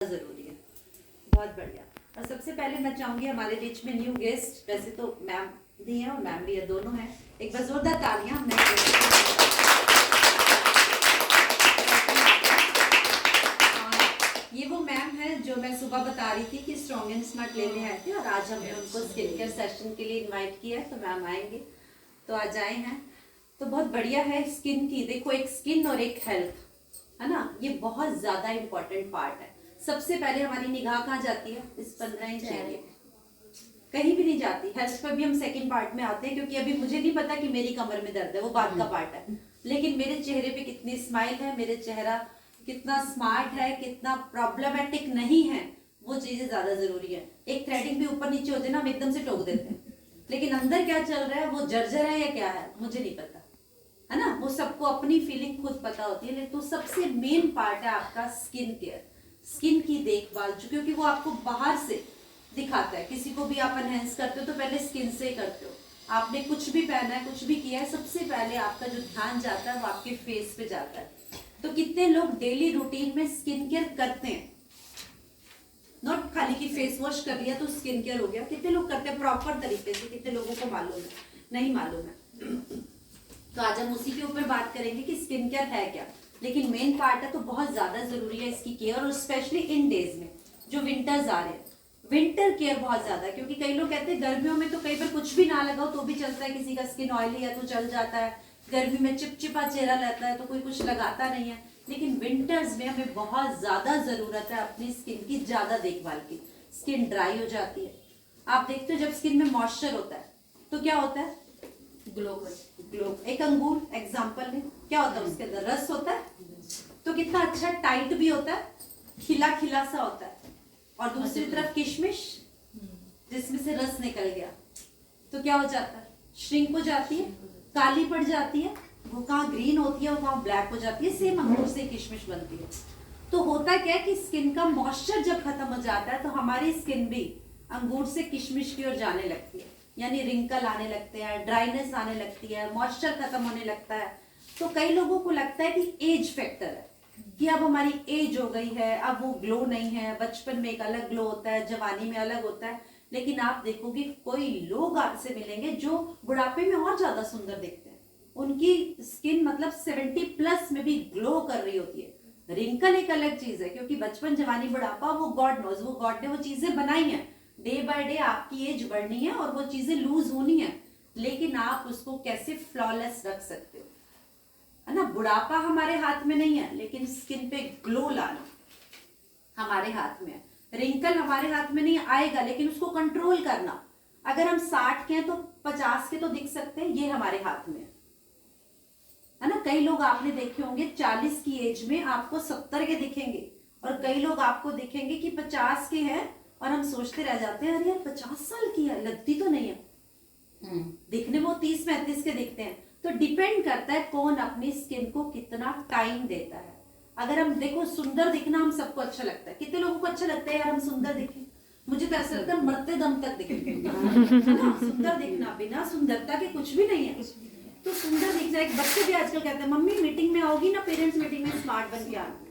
जरूरी है। बहुत बढ़िया। और सबसे पहले मैं चाहूंगी हमारे बीच में न्यू गेस्ट, वैसे तो मैम भी है और मैम भी है, दोनों हैं। एक बार जोरदार तालियां। ये वो मैम है जो मैं सुबह बता रही थी कि स्ट्रॉन्ग एंड स्मार्ट लेने आए थे और आज हमने उनको स्किन केयर सेशन के लिए इनवाइट किया है, तो मैम आएंगे तो आज आए हैं। तो बहुत बढ़िया है स्किन की। देखो, एक स्किन और एक हेल्थ है ना, ये बहुत ज्यादा इंपॉर्टेंट पार्ट है। सबसे पहले हमारी निगाह कहाँ जाती है? इस 15 इंच एरिया, कहीं भी नहीं जाती। हेल्थ पर भी हम सेकंड पार्ट में आते हैं, क्योंकि अभी मुझे नहीं पता कि मेरी कमर में दर्द है, वो बात का पार्ट है। लेकिन मेरे चेहरे पे कितनी स्माइल है, मेरे चेहरा कितना स्मार्ट है, कितना प्रॉब्लमेटिक नहीं है, वो चीजें ज्यादा जरूरी है। एक थ्रेडिंग भी ऊपर नीचे होते ना, हम एकदम से टोक देते हैं, लेकिन अंदर क्या चल रहा है, वो जर्जर है या क्या है, मुझे नहीं पता, है ना। वो सबको अपनी फीलिंग खुद पता होती है। तो सबसे मेन पार्ट है आपका स्किन केयर, स्किन की देखभाल, क्योंकि वो आपको बाहर से दिखाता है। किसी को भी आप एनहेंस करते हो तो पहले स्किन से ही करते हो। आपने कुछ भी पहना है, कुछ भी किया है, सबसे पहले आपका जो ध्यान जाता है वो आपके फेस पे जाता है। तो कितने लोग डेली रूटीन में स्किन केयर करते हैं? नॉट खाली कि फेस वॉश कर लिया तो स्किन केयर हो गया। कितने लोग करते हैं प्रॉपर तरीके से? कितने लोगों को मालूम है? नहीं मालूम है। तो आज हम उसी के ऊपर बात करेंगे कि स्किन केयर है क्या। लेकिन मेन पार्ट है तो बहुत ज्यादा जरूरी है इसकी केयर, और स्पेशली इन डेज में जो विंटर्स आ रहे हैं, विंटर केयर बहुत ज्यादा है। क्योंकि कई लोग कहते हैं गर्मियों में तो कई बार कुछ भी ना लगाओ तो भी चलता है, किसी का स्किन ऑयली है तो चल जाता है, गर्मी में चिपचिपा चेहरा रहता है तो कोई कुछ लगाता नहीं है। लेकिन विंटर्स में हमें बहुत ज्यादा जरूरत है अपनी स्किन की ज्यादा देखभाल की। स्किन ड्राई हो जाती है, आप देखते हो जब स्किन में मॉइस्चर होता है तो क्या होता है? ग्लो। एक अंगूर एग्जाम्पल है, क्या होता है उसके अंदर? रस होता है, तो कितना अच्छा टाइट भी होता है, खिला खिला सा होता है। और दूसरी तरफ किशमिश, जिसमें से रस निकल गया तो क्या हो जाता है? श्रिंक हो जाती है, काली पड़ जाती है, वो कहाँ ग्रीन होती है वो कहाँ ब्लैक हो जाती है। सेम अंगूर से किशमिश बनती है। तो होता क्या है कि स्किन का मॉइस्चर जब खत्म हो जाता है तो हमारी स्किन भी अंगूर से किशमिश की ओर जाने लगती है, यानी रिंकल आने लगते हैं, ड्राइनेस आने लगती है, मॉइस्चर खत्म होने लगता है। तो कई लोगों को लगता है कि एज फैक्टर है, कि अब हमारी एज हो गई है, अब वो ग्लो नहीं है। बचपन में एक अलग ग्लो होता है, जवानी में अलग होता है। लेकिन आप देखोगे कोई लोग आपसे मिलेंगे जो बुढ़ापे में और ज्यादा सुंदर दिखते हैं, उनकी स्किन मतलब 70+ में भी ग्लो कर रही होती है। रिंकल एक अलग चीज है, क्योंकि बचपन जवानी बुढ़ापा वो गॉड नोज, वो गॉड ने वो चीजें बनाई हैं। डे बाय डे आपकी एज बढ़नी है और वो चीजें लूज होनी है, लेकिन आप उसको कैसे फ्लॉलेस रख सकते हो, है ना। बुढ़ापा हमारे हाथ में नहीं है, लेकिन स्किन पे ग्लो लाना हमारे हाथ में है। रिंकल हमारे हाथ में नहीं आएगा, लेकिन उसको कंट्रोल करना, अगर हम 60 के हैं तो 50 के तो दिख सकते हैं, ये हमारे हाथ में है ना। कई लोग आपने देखे होंगे 40 की एज में आपको 70 के दिखेंगे, और कई लोग आपको दिखेंगे कि 50 के हैं और हम सोचते रह जाते हैं अरे यार 50 साल की है, लगती तो नहीं है। दिखने में वो 30-35 के दिखते हैं। तो डिपेंड करता है कौन अपनी स्किन को कितना टाइम देता है। अगर हम देखो, सुंदर दिखना हम सबको अच्छा लगता है। कितने लोगों को अच्छा लगता है यार हम सुंदर दिखें? मुझे तो ऐसा लगता है मरते दम तक दिखेंगे, है ना। सुंदर दिखना, बिना सुंदरता के कुछ भी नहीं है। तो सुंदर दिखना, एक बच्चे भी आजकल कहते हैं मम्मी मीटिंग में आओगी ना, पेरेंट्स मीटिंग में स्मार्ट बन के आना।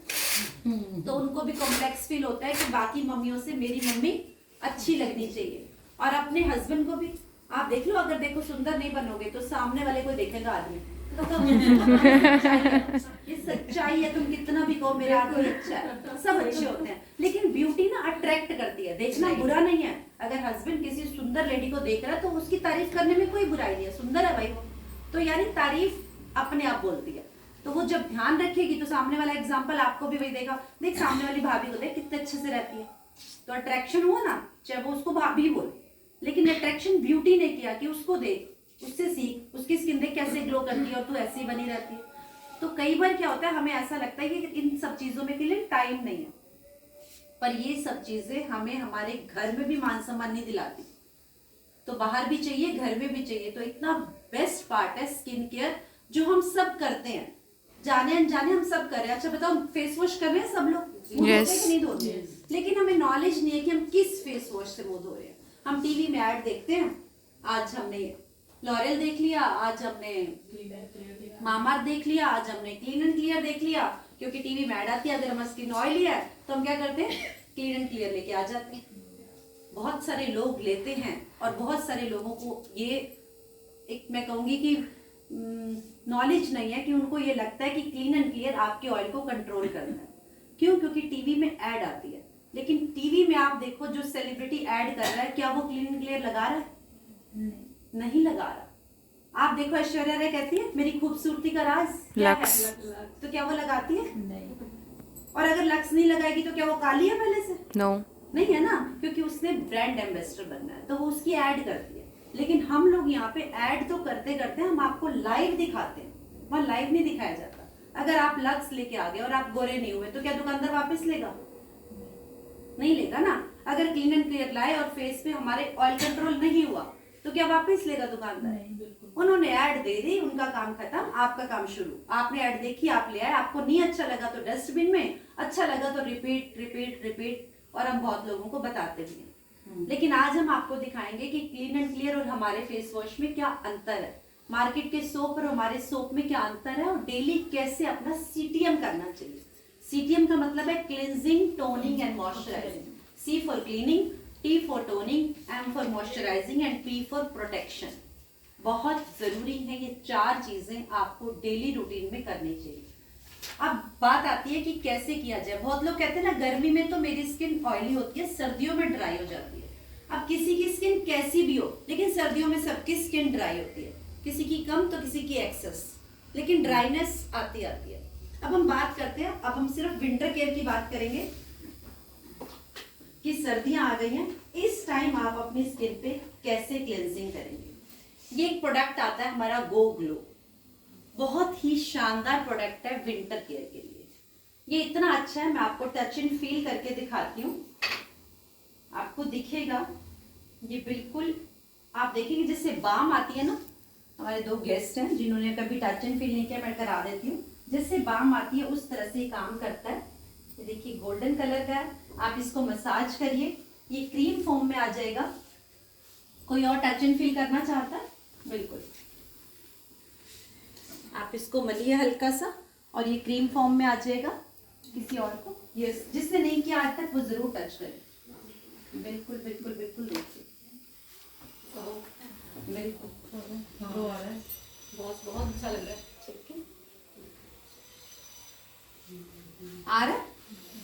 तो उनको भी कॉम्प्लेक्स फील होता है कि बाकी मम्मियों से मेरी मम्मी अच्छी लगनी चाहिए। और अपने हस्बैंड को भी आप देख लो, अगर देखो सुंदर नहीं बनोगे तो सामने वाले को देखेगा आदमी ये सच्चाई है, तुम कितना भी कहो मेरा आदमी अच्छा है, सब अच्छे होते हैं। लेकिन ब्यूटी ना अट्रैक्ट करती है, देखना बुरा नहीं है। अगर हस्बैंड किसी सुंदर लेडी को देख रहा है तो उसकी तारीफ करने में कोई बुराई नहीं है, सुंदर है भाई वो, तो यानी तारीफ अपने आप बोलती है। तो वो जब ध्यान रखेगी तो सामने वाला एग्जाम्पल आपको भी वही देगा, देख सामने वाली भाभी को देख कितने अच्छे से रहती है, तो अट्रैक्शन हुआ ना। चाहे वो उसको भाभी बोले, लेकिन अट्रैक्शन ब्यूटी ने किया कि उसको देख, उससे सीख, उसकी स्किन देख कैसे ग्लो करती है और तू ऐसी बनी रहती है। तो कई बार क्या होता है, हमें ऐसा लगता है कि इन सब चीजों में के लिए टाइम नहीं है, पर ये सब चीजें हमें हमारे घर में भी मान सम्मान नहीं दिलाती, तो बाहर भी चाहिए, घर में भी चाहिए। तो इतना बेस्ट पार्ट है स्किन केयर, जो हम सब करते हैं, जाने अनजाने हम सब कर रहे हैं। अच्छा बताओ, फेस वॉश कर रहे हैं सब लोग? yes. धोते कि नहीं धोते? लेकिन हमें नॉलेज नहीं है कि हम किस फेस वॉश से मुंह धो रहे हैं। हम टीवी में ऐड देखते हैं, आज हमने लॉरियल देख लिया, आज हमने मामाअर्थ देख लिया, आज हमने क्लीन एंड क्लियर देख लिया, क्योंकि टीवी में ऐड आती है, अगर हमारी स्किन ऑयली है तो हम क्या करते हैं, क्लीन एंड क्लियर लेके आ जाते हैं। बहुत सारे लोग लेते हैं और बहुत सारे लोगों को ये एक मैं कहूंगी कि नॉलेज नहीं है, कि उनको ये लगता है कि क्लीन एंड क्लियर आपके ऑयल को कंट्रोल करता है। क्यों? क्योंकि टीवी में ऐड आती है, लेकिन टीवी में आप देखो जो सेलिब्रिटी ऐड कर रहा है, क्या वो क्लीन एंड क्लियर लगा रहा है? नहीं लगा रहा। आप देखो ऐश्वर्या राय कहती है मेरी खूबसूरती का राज क्या है, तो क्या वो लगाती है? नहीं। और अगर लक्स नहीं लगाएगी तो क्या वो काली है पहले से? नो नहीं है ना, क्योंकि उसने ब्रांड एम्बेसडर बनना है तो वो उसकी ऐड करती है। लेकिन हम लोग यहाँ पे ऐड तो करते करते हम आपको लाइव दिखाते हैं, वहाँ लाइव नहीं दिखाया जाता। अगर आप लक्स लेके आ गए और आप गोरे नहीं हुए तो क्या दुकानदार वापस लेगा? नहीं लेगा ना। अगर क्लीन एंड क्लियर लाए और फेस पे हमारे ऑयल कंट्रोल नहीं हुआ तो क्या वापस लेगा दुकानदार? उन्होंने ऐड दे दी, उनका काम खत्म, आपका काम शुरू। आपने ऐड देखी, आप ले आए, आपको नहीं अच्छा लगा तो डस्टबिन में, अच्छा लगा तो रिपीट रिपीट रिपीट, और हम बहुत लोगों को बताते भी हैं। लेकिन आज हम आपको दिखाएंगे कि क्लीन एंड क्लियर और हमारे फेस वॉश में क्या अंतर है, मार्केट के सोप और हमारे सोप में क्या अंतर है, और डेली कैसे अपना सीटीएम करना चाहिए। सीटीएम का मतलब है cleansing, toning and moisturising. C for cleaning, T for toning, M for moisturising and P for protection. बहुत जरूरी है ये 4 चीजें आपको डेली रूटीन में करनी चाहिए। अब बात आती है कि कैसे किया जाए। बहुत लोग कहते हैं ना गर्मी में तो मेरी स्किन ऑयली होती है, सर्दियों में ड्राई हो जाती है। अब किसी की स्किन कैसी भी हो, लेकिन सर्दियों में सबकी स्किन ड्राई होती है, किसी की कम तो किसी की एक्सेस, लेकिन ड्राइनेस आती है। अब हम बात करते हैं, अब हम सिर्फ विंटर केयर की बात करेंगे कि सर्दियां आ गई हैं, इस टाइम आप अपनी स्किन पे कैसे क्लेंजिंग करेंगे। ये एक प्रोडक्ट आता है हमारा गो ग्लो, बहुत ही शानदार प्रोडक्ट है विंटर केयर के लिए। ये इतना अच्छा है, मैं आपको टच एंड फील करके दिखाती हूँ, आपको दिखेगा ये बिल्कुल, आप देखेंगे जैसे बाम आती है ना। हमारे 2 गेस्ट हैं जिन्होंने कभी टच एंड फील नहीं किया, मैं करा देती हूँ। जैसे बाम आती है उस तरह से काम करता है। ये देखिए गोल्डन कलर का है, आप इसको मसाज करिए, ये क्रीम फॉर्म में आ जाएगा। कोई और टच एंड फील करना चाहता है? बिल्कुल, आप इसको मलिए हल्का सा और ये क्रीम फॉर्म में आ जाएगा। किसी और को, ये जिसने नहीं किया आज तक वो जरूर टच करे। बिल्कुल बिल्कुल बिल्कुल देखिए, बिल्कुल बहुत बहुत अच्छा लग रहा है। ठीक है, आ रहा है।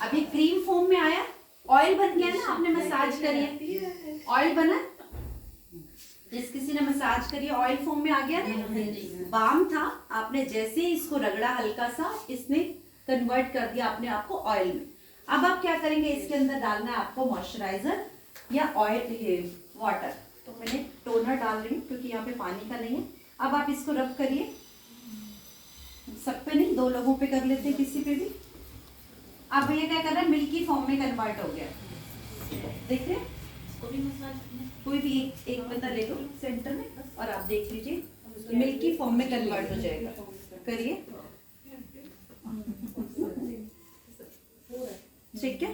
अभी क्रीम फॉर्म में आया, ऑयल बन गया ना, आपने मसाज करिए, ऑयल बना, जिस किसी ने मसाज करी ऑयल फॉर्म में आ गया ना। बाम था, आपने जैसे ही इसको रगड़ा हल्का सा, इसने कन्वर्ट कर दिया अपने आप को ऑयल में। अब आप क्या करेंगे, इसके अंदर डालना है आपको मॉइस्चराइजर या ऑयल वाटर। तो मैंने टोनर डाल रही हूँ क्योंकि यहाँ पे पानी का नहीं है। अब आप इसको रब करिए, सब पे नहीं, 2 लोगों पे कर लेते हैं, किसी पे भी। अब भैया क्या कर रहा है, मिल्की फॉर्म में कन्वर्ट हो गया, देख रहे हैं। कोई भी एक बंदा ले लो सेंटर में और आप देख लीजिए मिल्की फॉर्म में कन्वर्ट हो जाएगा। करिए, ठीक है,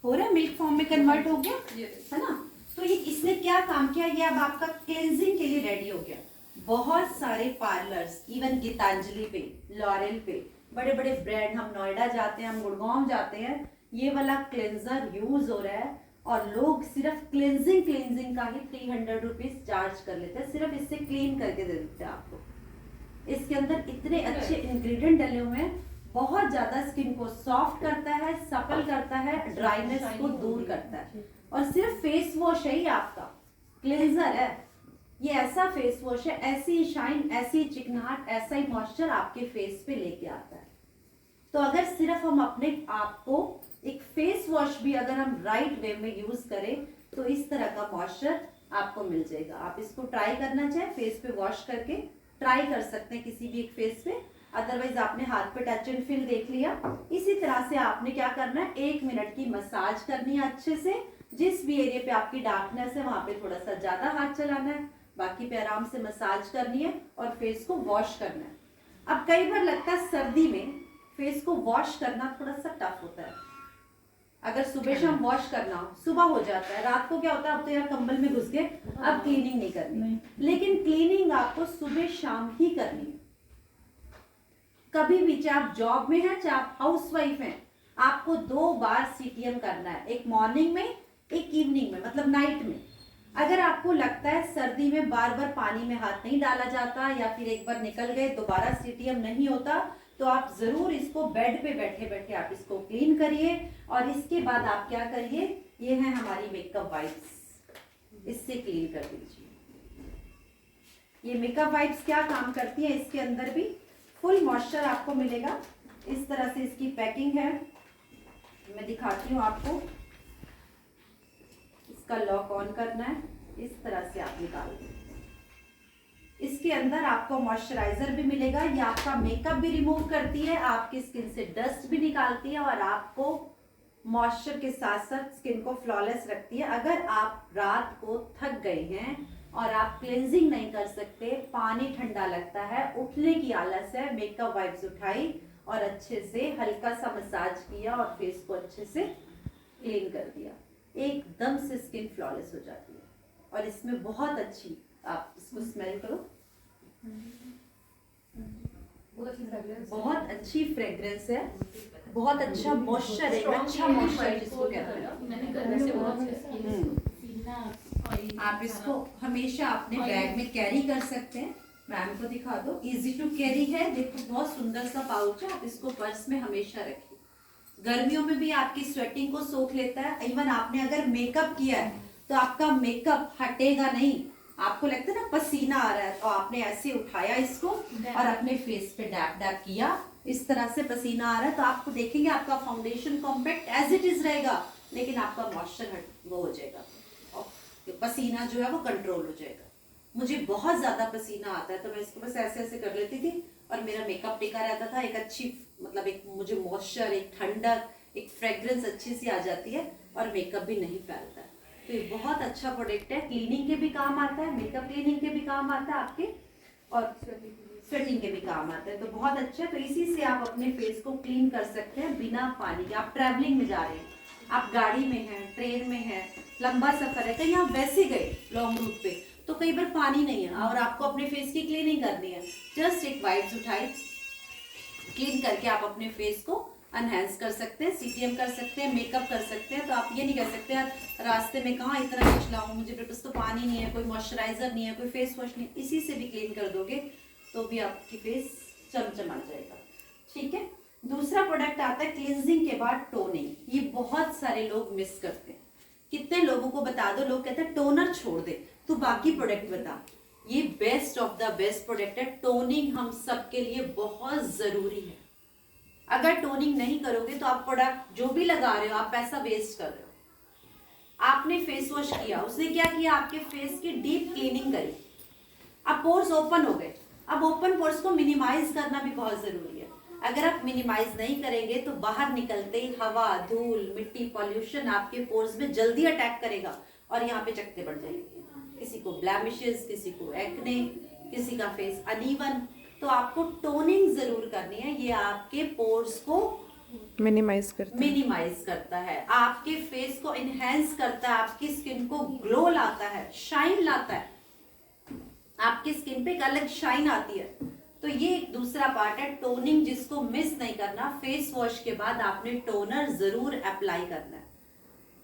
हो रहा है, मिल्क फॉर्म में कन्वर्ट हो गया है ना। तो ये इसने क्या काम किया, ये अब आपका क्लेंजिंग के लिए रेडी हो गया। बहुत सारे पार्लर्स, इवन गीतांजलि पे, लॉरेल पे, बड़े बड़े ब्रांड, हम नोएडा जाते हैं, हम गुड़गांव जाते हैं, ये वाला क्लेंजर यूज हो रहा है और लोग सिर्फ क्लेंजिंग का ही 300 रुपीज चार्ज कर लेते हैं, सिर्फ इससे क्लीन करके दे देते हैं आपको। इसके अंदर इतने अच्छे इंग्रेडिएंट डले हुए हैं, बहुत ज्यादा स्किन को सॉफ्ट करता है, सपल करता है, ड्राइनेस को दूर करता है। और सिर्फ फेस वॉश है, ये आपका क्लेंजर है, ये ऐसा फेस वॉश है, ऐसी शाइन, ऐसी चिकनाहट, ऐसा ही मॉइस्चर आपके फेस पे लेके आता है। तो अगर सिर्फ हम अपने आप को एक फेस वॉश भी अगर हम राइट वे में यूज करें तो इस तरह का मॉइस्चर आपको मिल जाएगा। आप इसको ट्राई करना चाहे फेस पे वॉश करके ट्राई कर सकते हैं किसी भी एक फेस पे। अदरवाइज आपने हाथ पे टच एंड फील देख लिया। इसी तरह से आपने क्या करना है, 1 मिनट की मसाज करनी है अच्छे से। जिस भी एरिया पे आपकी डार्कनेस है वहां पे थोड़ा सा ज्यादा हाथ चलाना है, बाकी पे आराम से मसाज करनी है और फेस को वॉश करना है। अब कई बार लगता है सर्दी में फेस को वॉश करना थोड़ा सा टफ होता है। अगर सुबह शाम वॉश करना हो, सुबह हो जाता है, रात को क्या होता है, अब तो यार कंबल में घुस गए, अब क्लीनिंग नहीं करनी। लेकिन क्लीनिंग आपको सुबह शाम ही करनी है। कभी भी, चाहे आप जॉब में हैं चाहे आप हाउस वाइफ हैं, आपको 2 बार सीटीएम करना है, एक मॉर्निंग में एक इवनिंग में, मतलब नाइट में। अगर आपको लगता है सर्दी में बार बार पानी में हाथ नहीं डाला जाता या फिर एक बार निकल गए दोबारा सीटीएम नहीं होता, तो आप जरूर इसको बेड पे बैठे बैठे आप इसको क्लीन करिए। और इसके बाद आप क्या करिए, ये है हमारी मेकअप वाइप्स, इससे क्लीन कर दीजिए। ये मेकअप वाइप्स क्या काम करती है, इसके अंदर भी फुल मॉइस्चर आपको मिलेगा। इस तरह से इसकी पैकिंग है, मैं दिखाती हूँ आपको। इसका लॉक ऑन करना है, इस तरह से आप निकाल दें। इसके अंदर आपको मॉइस्चराइजर भी मिलेगा, ये आपका मेकअप भी रिमूव करती है, आपकी स्किन से डस्ट भी निकालती है और आपको मॉइस्चर के साथ साथ स्किन को फ्लॉलेस रखती है। अगर आप रात को थक गए हैं और आप क्लेंजिंग नहीं कर सकते, पानी ठंडा लगता है, उठने की आलस है, मेकअप वाइप्स उठाई और अच्छे से हल्का सा मसाज किया और फेस को अच्छे से क्लीन कर दिया, एकदम से स्किन फ्लॉलेस हो जाती है। और इसमें बहुत अच्छी, आप इसको स्मेल करो, बहुत अच्छी फ्रेग्रेंस है, बहुत अच्छा मॉइस्चर है, अच्छा मॉइस्चर जिसको कहते हैं। आप इसको हमेशा अपने बैग में कैरी कर सकते हैं। मैम को दिखा दो, इजी टू कैरी है, देखो बहुत सुंदर सा पाउच है, आप इसको पर्स में हमेशा रखिए। गर्मियों में भी आपकी स्वेटिंग को सोख लेता है। इवन आपने अगर मेकअप किया है तो आपका मेकअप हटेगा नहीं। आपको लगता है ना पसीना आ रहा है, तो आपने ऐसे उठाया इसको और अपने फेस पे डैप डैप किया, इस तरह से पसीना आ रहा है, तो आपको देखेंगे आपका foundation compact as it is रहेगा, लेकिन आपका मॉइस्चर वो हो जाएगा, और पसीना जो है वो कंट्रोल हो जाएगा। मुझे बहुत ज्यादा पसीना आता है तो मैं इसको बस ऐसे ऐसे कर लेती थी और मेरा मेकअप टिका रहता था। एक अच्छी, मतलब एक मुझे मॉइस्चर, एक ठंडक, एक फ्रेग्रेंस अच्छी सी आ जाती है और मेकअप भी नहीं फैलता है। तो ये बहुत अच्छा प्रोडक्ट है, क्लीनिंग के भी काम आता है, मेकअप क्लीनिंग के भी काम आता है आपके, और स्वेटिंग के भी काम आता है, तो बहुत अच्छा है। तो इसी से आप अपने फेस को क्लीन कर सकते हैं बिना पानी के। आप ट्रैवलिंग में जा रहे हैं, आप गाड़ी में हैं, ट्रेन में हैं, लंबा सफर है, कहीं आप वैसे गए लॉन्ग रूट पे, तो कई बार पानी नहीं है और आपको अपने फेस की क्लीनिंग करनी है, जस्ट एक वाइप्स उठाई, क्लीन करके आप अपने फेस को एनहेंस कर सकते हैं, सीटीएम कर सकते हैं, मेकअप कर सकते हैं। तो आप ये नहीं कह सकते यार रास्ते में कहाँ इतना कुछ लाऊं, मुझे पास तो पानी नहीं है, कोई मॉइस्चराइजर नहीं है, कोई फेस वॉश नहीं, इसी से भी क्लीन कर दोगे तो भी आपकी फेस चमचमा जाएगा। ठीक है। दूसरा प्रोडक्ट आता है क्लींजिंग के बाद टोनिंग। ये बहुत सारे लोग मिस करते हैं। कितने लोगों को बता दो, लोग कहते हैं टोनर छोड़ दे, तू बाकी प्रोडक्ट बता। ये best of the best product है। टोनिंग हम सबके लिए बहुत जरूरी है। अगर टोनिंग नहीं करोगे तो आप प्रोडक्ट जो भी लगा रहे हो आप पैसा वेस्ट कर रहे हो। आपने फेस वॉश किया, उसने क्या किया, आपके फेस की डीप क्लीनिंग करी, अब पोर्स ओपन हो गए। अब ओपन पोर्स को मिनिमाइज करना भी बहुत जरूरी है। अगर आप मिनिमाइज नहीं करेंगे तो बाहर निकलते ही हवा, धूल, मिट्टी, पॉल्यूशन आपके पोर्स में जल्दी अटैक करेगा और यहाँ पे चकते बढ़ जाएंगे। किसी को ब्लैमिशेस, किसी को एक्ने, किसी का फेस अनइवन। तो आपको टोनिंग जरूर करनी है। ये आपके पोर्स को मिनिमाइज करता है, आपके फेस को इनहेंस करता है, आपकी स्किन को ग्लो लाता है, शाइन लाता है, आपकी स्किन पे एक अलग शाइन आती है। तो ये एक दूसरा पार्ट है टोनिंग, जिसको मिस नहीं करना। फेस वॉश के बाद आपने टोनर जरूर अप्लाई करना है।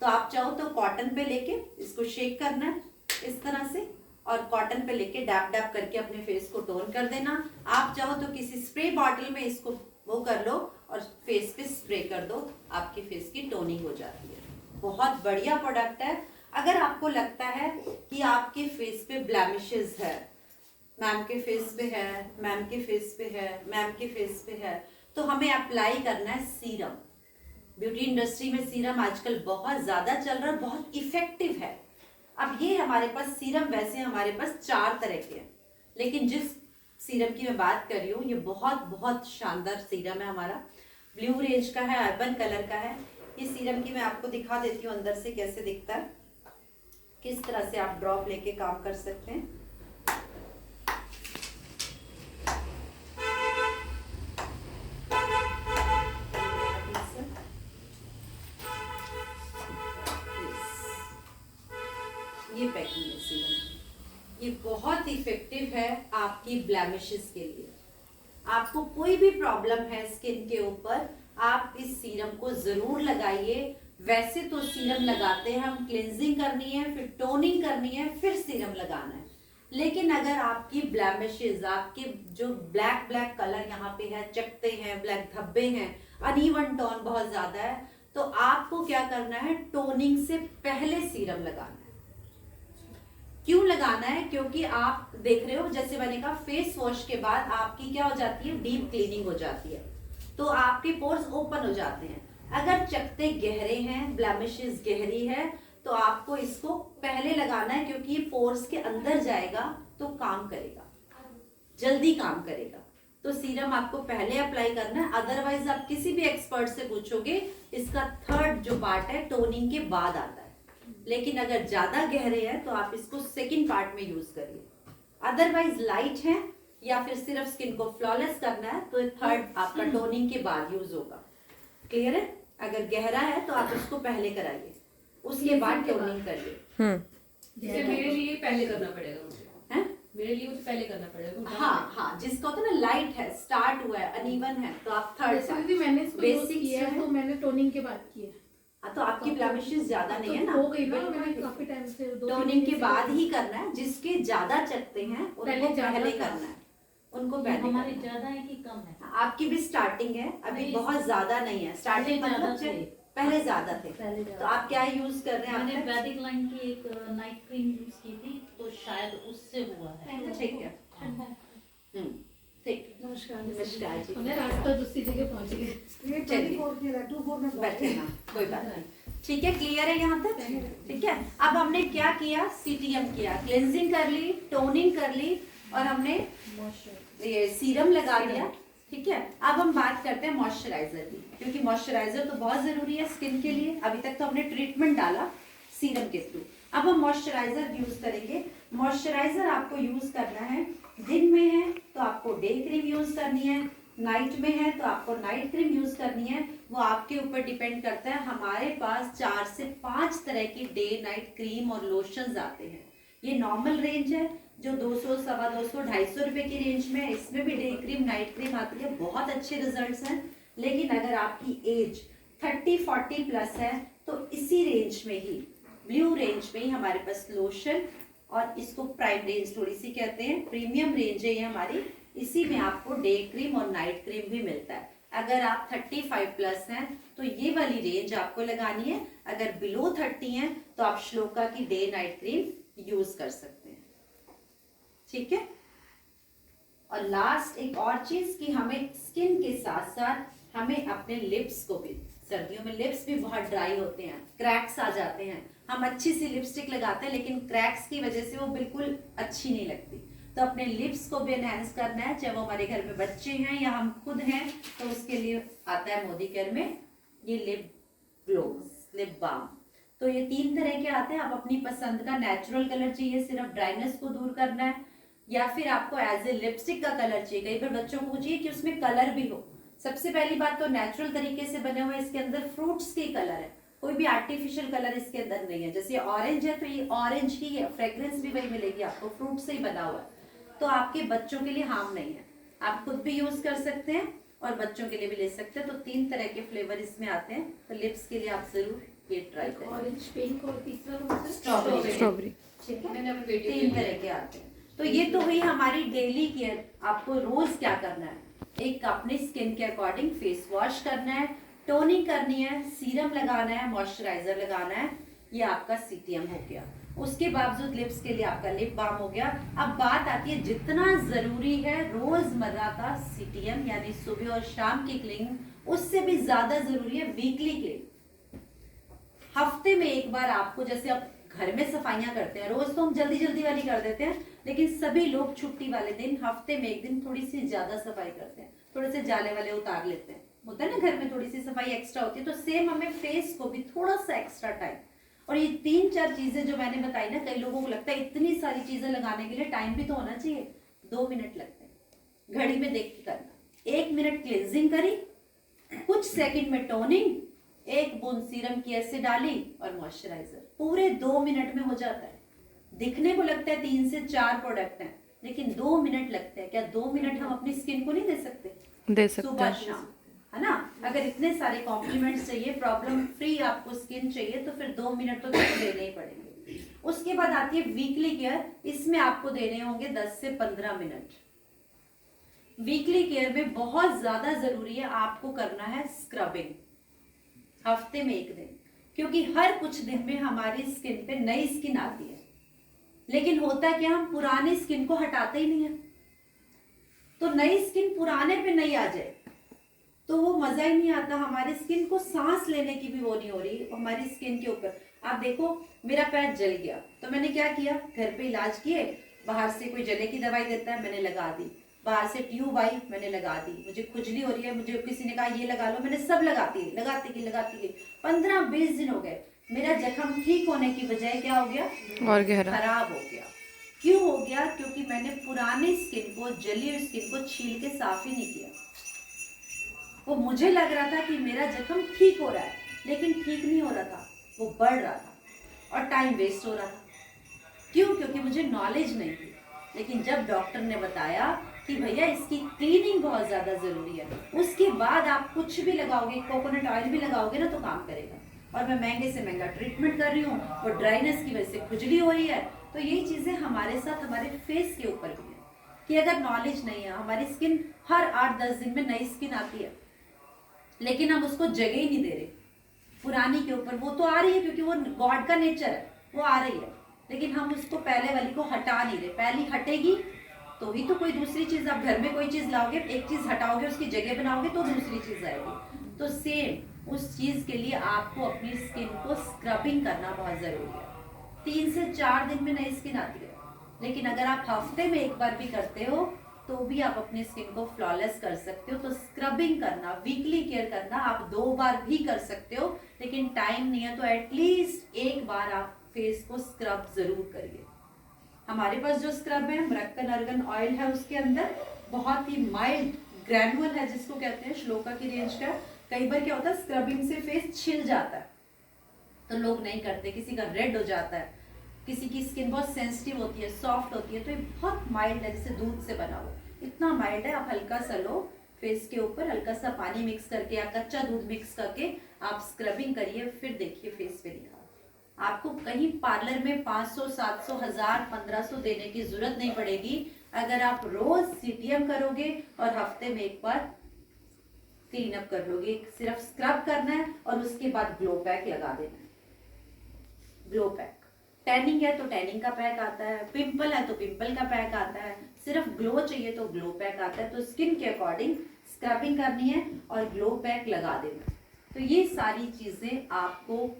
तो आप चाहो तो कॉटन पे लेके इसको शेक करना है इस तरह से, और कॉटन पे लेके डैप डैप करके अपने फेस को टोन कर देना। आप चाहो तो किसी स्प्रे बॉटल में इसको वो कर लो और फेस पे स्प्रे कर दो, आपके फेस की टोनिंग हो जाती है। बहुत बढ़िया प्रोडक्ट है। अगर आपको लगता है कि आपके फेस पे ब्लैमिशेस है, मैम के फेस पे है, मैम के फेस पे है, मैम के फेस पे है, तो हमें अप्लाई करना है सीरम। ब्यूटी इंडस्ट्री में सीरम आजकल बहुत ज्यादा चल रहा है, बहुत इफेक्टिव है। अब ये हमारे पास सीरम, वैसे हमारे पास 4 तरह के हैं, लेकिन जिस सीरम की मैं बात कर रही हूँ ये बहुत बहुत शानदार सीरम है हमारा। ब्लू रेंज का है, अर्बन कलर का है। ये सीरम की मैं आपको दिखा देती हूँ अंदर से कैसे दिखता है, किस तरह से आप ड्रॉप लेके काम कर सकते हैं। ये पैकिंग है सीरम, ये बहुत इफेक्टिव है आपकी ब्लैमिशेस के लिए। आपको कोई भी प्रॉब्लम है स्किन के ऊपर, आप इस सीरम को जरूर लगाइए। वैसे तो सीरम लगाते हैं हम, क्लेंजिंग करनी है, फिर टोनिंग करनी है, फिर सीरम लगाना है। लेकिन अगर आपकी ब्लैमिशेस, आपके जो ब्लैक ब्लैक कलर यहाँ पे है, चकते हैं, ब्लैक धब्बे हैं, अनइवन टोन बहुत ज्यादा है, तो आपको क्या करना है, टोनिंग से पहले सीरम लगाना है। क्यों लगाना है? क्योंकि आप देख रहे हो, जैसे मैंने कहा, फेस वॉश के बाद आपकी क्या हो जाती है, डीप क्लीनिंग हो जाती है, तो आपके पोर्स ओपन हो जाते हैं। अगर चकते गहरे हैं, ब्लैमिशेस गहरी है, तो आपको इसको पहले लगाना है, क्योंकि ये पोर्स के अंदर जाएगा तो काम करेगा, जल्दी काम करेगा। तो सीरम आपको पहले अप्लाई करना है। अदरवाइज आप किसी भी एक्सपर्ट से पूछोगे, इसका थर्ड जो पार्ट है टोनिंग के बाद आता है। लेकिन अगर ज्यादा गहरे हैं तो आप इसको सेकंड पार्ट में यूज करिए। अदरवाइज लाइट है या फिर सिर्फ स्किन को फ्लॉलेस करना है तो थर्ड आपका टोनिंग के बाद यूज होगा। क्लियर है? अगर गहरा है तो आप उसको पहले कराइए, उसके बाद टोनिंग करिए। मेरे लिए पहले करना पड़ेगा मुझे, मेरे लिए पहले करना पड़ेगा। हाँ हाँ, जिसका होता है ना लाइट है, स्टार्ट हुआ है, अनइवन है, तो आप थर्ड मैंने इसको यूज किया है, तो मैंने टोनिंग के बाद किया। तो आपकी ब्लेमिशेस ज्यादा नहीं है ना, हो गई ना, मैंने काफी टाइम से टोनिंग के बाद ही करना है। जिसके ज्यादा चकते हैं उनको पहले करना है, उनको पहले। हमारे ज्यादा है कि कम है? आपकी भी स्टार्टिंग है, अभी बहुत ज्यादा नहीं है। स्टार्टिंग मतलब पहले ज्यादा थे। तो आप क्या यूज कर रहे हैं? मैंने वैदिक लाइन की एक नाइट क्रीम यूज की थी, तो शायद उससे हुआ है। ठीक है, ठीक। नमस्कार। नमस्कार जी। हमने रास्ता दूसरी जगह पहुंच गए। चलिए बैठे ना, कोई बात नहीं। ठीक है, क्लियर है यहाँ तक? ठीक है, अब हमने क्या किया, सीटीएम किया, क्लेंजिंग कर ली, टोनिंग कर ली, और हमने ये सीरम लगा दिया। ठीक है, अब हम बात करते हैं मॉइस्चराइजर की, क्योंकि मॉइस्चराइजर तो बहुत जरूरी है स्किन के लिए। अभी तक तो हमने ट्रीटमेंट डाला सीरम के थ्रू, अब हम मॉइस्चराइजर यूज करेंगे। मॉइस्चराइजर आपको यूज करना है, दिन में है तो आपको डे क्रीम यूज करनी है, नाइट में है तो आपको नाइट क्रीम यूज करनी है। वो आपके ऊपर डिपेंड करता है। हमारे पास 4 से 5 तरह की डे नाइट क्रीम और लोशंस आते हैं। ये नॉर्मल रेंज है जो 200, 250, 250 रुपए की रेंज में है। इसमें भी डे क्रीम नाइट क्रीम आती है, बहुत अच्छे रिजल्ट्स हैं। लेकिन अगर आपकी एज 30-40 प्लस है तो इसी रेंज में ही, ब्लू रेंज में ही हमारे पास लोशन, और इसको प्राइम रेंज थोड़ी सी कहते हैं, प्रीमियम रेंज है ये हमारी, इसी में आपको डे क्रीम और नाइट क्रीम भी मिलता है। अगर आप 35 प्लस हैं तो ये वाली रेंज आपको लगानी है। अगर बिलो 30 हैं तो आप श्लोका की डे नाइट क्रीम यूज कर सकते हैं। ठीक है, और लास्ट एक और चीज कि हमें स्किन के साथ साथ हमें अपने लिप्स को भी, सर्दियों में लिप्स भी बहुत ड्राई होते हैं, क्रैक्स आ जाते हैं। हम अच्छी सी लिपस्टिक लगाते हैं लेकिन क्रैक्स की वजह से वो बिल्कुल अच्छी नहीं लगती। तो अपने लिप्स को भी एनहांस करना है, चाहे वो हमारे घर में बच्चे हैं या हम खुद हैं, तो उसके लिए आता है मोदी केयर में ये लिप ग्लोस, लिप बाम। तो ये 3 तरह के आते हैं। आप अपनी पसंद का नेचुरल कलर चाहिए, सिर्फ ड्राइनेस को दूर करना है, या फिर आपको एज ए लिपस्टिक का कलर चाहिए। कई बार बच्चों को चाहिए कि उसमें कलर भी हो। सबसे पहली बात तो नेचुरल तरीके से बने हुए, इसके अंदर फ्रूट्स के कलर है, कोई भी आर्टिफिशियल कलर इसके अंदर नहीं है। जैसे ऑरेंज है तो ये ऑरेंज ही है, फ्रेग्रेंस भी वही मिलेगी आपको, फ्रूट से ही बना हुआ है। तो आपके बच्चों के लिए हार्म नहीं है, आप खुद भी यूज कर सकते हैं और बच्चों के लिए भी ले सकते हैं। तो 3 तरह के फ्लेवर इसमें आते हैं। तो लिप्स के लिए आप जरूर ये ट्राई करें। ऑरेंज, पिंक और तीसरा कौन सा? स्ट्रॉबेरी। ठीक है, मैंने अपनी बेटी को 3 तरह के आते हैं। तो ये तो हुई हमारी डेली केयर। आपको रोज क्या करना है, एक अपने स्किन के अकॉर्डिंग फेस वॉश करना है, टोनिंग करनी है, सीरम लगाना है, मॉइस्चराइजर लगाना है। ये आपका सीटीएम हो गया। उसके बावजूद लिप्स के लिए आपका लिप बाम हो गया। अब बात आती है जितना जरूरी है रोजमर्रा का सीटीएम, यानी सुबह और शाम की क्लीनिंग, उससे भी ज्यादा जरूरी है वीकली क्लीनिंग। हफ्ते में एक बार आपको, जैसे आप घर में सफाइयां करते हैं, रोज तो हम जल्दी जल्दी वाली कर देते हैं, लेकिन सभी लोग छुट्टी वाले दिन हफ्ते में एक दिन थोड़ी सी ज्यादा सफाई करते हैं, थोड़े से जाले वाले उतार लेते हैं। होता है ना, घर में थोड़ी सी सफाई एक्स्ट्रा होती है। तो सेम हमें फेस को भी थोड़ा सा एक्स्ट्रा टाइम, और ये 3-4 चीजें जो मैंने बताई ना, कई लोगों को लगता है इतनी सारी चीजें लगाने के लिए टाइम भी तो होना चाहिए। 2 मिनट लगते हैं, घड़ी में देख के करना। 1 मिनट क्लेंजिंग करी, कुछ सेकंड में टोनिंग, 1 बूंद सीरम की ऐसे डाली और मॉइस्चराइजर, पूरे 2 मिनट में हो जाता है। दिखने को लगता है 3 से 4 प्रोडक्ट हैं, लेकिन 2 मिनट लगते हैं। क्या 2 मिनट हम अपनी स्किन को नहीं दे सकते? दे सकते सुबह हैं। शाम, है ना? अगर इतने सारे कॉम्प्लीमेंट्स चाहिए, प्रॉब्लम फ्री आपको स्किन चाहिए, तो फिर 2 मिनट तो देने ही पड़ेंगे। उसके बाद आती है वीकली केयर। इसमें आपको देने होंगे 10 से 15 मिनट। वीकली केयर में बहुत ज्यादा जरूरी है आपको करना है स्क्रबिंग, हफ्ते में 1 दिन, क्योंकि हर कुछ दिन में हमारी स्किन पे नई स्किन आती है, लेकिन होता है कि हम पुरानी स्किन को हटाते ही नहीं है। तो नई स्किन पुराने पे नहीं आ जाए तो वो मजा ही नहीं आता। हमारी स्किन को सांस लेने की भी वो नहीं हो रही हमारी स्किन के ऊपर। आप देखो, मेरा पैर जल गया तो मैंने क्या किया, घर पे इलाज किए। बाहर से कोई जले की दवाई देता है, मैंने लगा दी। बाहर से ट्यूब आई, मैंने लगा दी। मुझे खुजली हो रही है, मुझे किसी ने कहा ये लगा लो, मैंने सब लगाती गई। 15-20 दिन हो गए, मेरा जख्म ठीक होने की बजाय क्या हो गया, और गहरा खराब हो गया। क्यों हो गया? क्योंकि मैंने पुरानी स्किन को, जली हुई स्किन को छील के साफ ही नहीं किया। वो मुझे लग रहा था कि मेरा जख्म ठीक हो रहा है, लेकिन ठीक नहीं हो रहा था, वो बढ़ रहा था और टाइम वेस्ट हो रहा था। क्यों? क्योंकि मुझे नॉलेज नहीं थी। लेकिन जब डॉक्टर ने बताया कि भैया इसकी क्लीनिंग बहुत ज्यादा जरूरी है, उसके बाद आप कुछ भी लगाओगे, कोकोनट ऑयल भी लगाओगे ना, तो काम करेगा। और मैं महंगे से महंगा ट्रीटमेंट कर रही हूँ, वो ड्राइनेस की वजह से खुजली हो रही है। तो यही चीजें हमारे साथ हमारे फेस के ऊपर भी है कि अगर नॉलेज नहीं है, हमारी स्किन हर 8-10 दिन में नई स्किन आती है, लेकिन हम उसको जगह ही नहीं दे रहे पुरानी के ऊपर। वो तो आ रही है क्योंकि वो गॉड का नेचर है, वो आ रही है, लेकिन हम उसको पहले वाली को हटा नहीं रहे। पहली हटेगी तो ही तो कोई दूसरी चीज, आप घर में कोई चीज लाओगे, एक चीज हटाओगे, उसकी जगह बनाओगे तो दूसरी चीज आएगी। तो सेम उस चीज के लिए आपको अपनी स्किन को स्क्रबिंग करना बहुत जरूरी है। 3 से 4 दिन में नई स्किन आती है, लेकिन अगर आप हफ्ते में 1 बार भी करते हो तो भी आप अपनी स्किन को फ्लॉलेस कर सकते हो। तो स्क्रबिंग करना, वीकली केयर करना, आप 2 बार भी कर सकते हो, लेकिन टाइम नहीं है तो एटलीस्ट 1 बार आप फेस को स्क्रब जरूर करिए। हमारे पास जो स्क्रब है, मरक्कन अर्गन ऑयल है, उसके अंदर बहुत ही माइल्ड ग्रैनुअल है, जिसको कहते हैं श्लोका की रेंज का। कई बार क्या होता है, स्क्रबिंग से फेस छिल जाता है तो लोग नहीं करते, किसी का रेड हो जाता है, किसी की स्किन बहुत सेंसिटिव होती है, सॉफ्ट होती है। तो ये बहुत माइल्ड है, जैसे दूध से बना हुआ, इतना माइल्ड है। आप हल्का सा लो, फेस के ऊपर हल्का सा पानी मिक्स करके या कच्चा दूध मिक्स करके आप स्क्रबिंग करिए, फिर देखिए फेस पे निखार। आपको कहीं पार्लर में 500, 700, 1000, 1500 देने की जरूरत नहीं पड़ेगी अगर आप रोज सीटीएम करोगे और हफ्ते में 1 बार क्लीन अप कर लोगे। सिर्फ स्क्रब करना है और उसके बाद ग्लो पैक लगा देना है। ग्लो पैक, टैनिंग है तो टैनिंग का पैक आता है, पिंपल है तो पिंपल का पैक आता है, सिर्फ ग्लो चाहिए तो ग्लो पैक आता है। तो स्किन के अकॉर्डिंग स्क्रबिंग करनी है और ग्लो पैक लगा देना। तो ये सारी चीजें आपको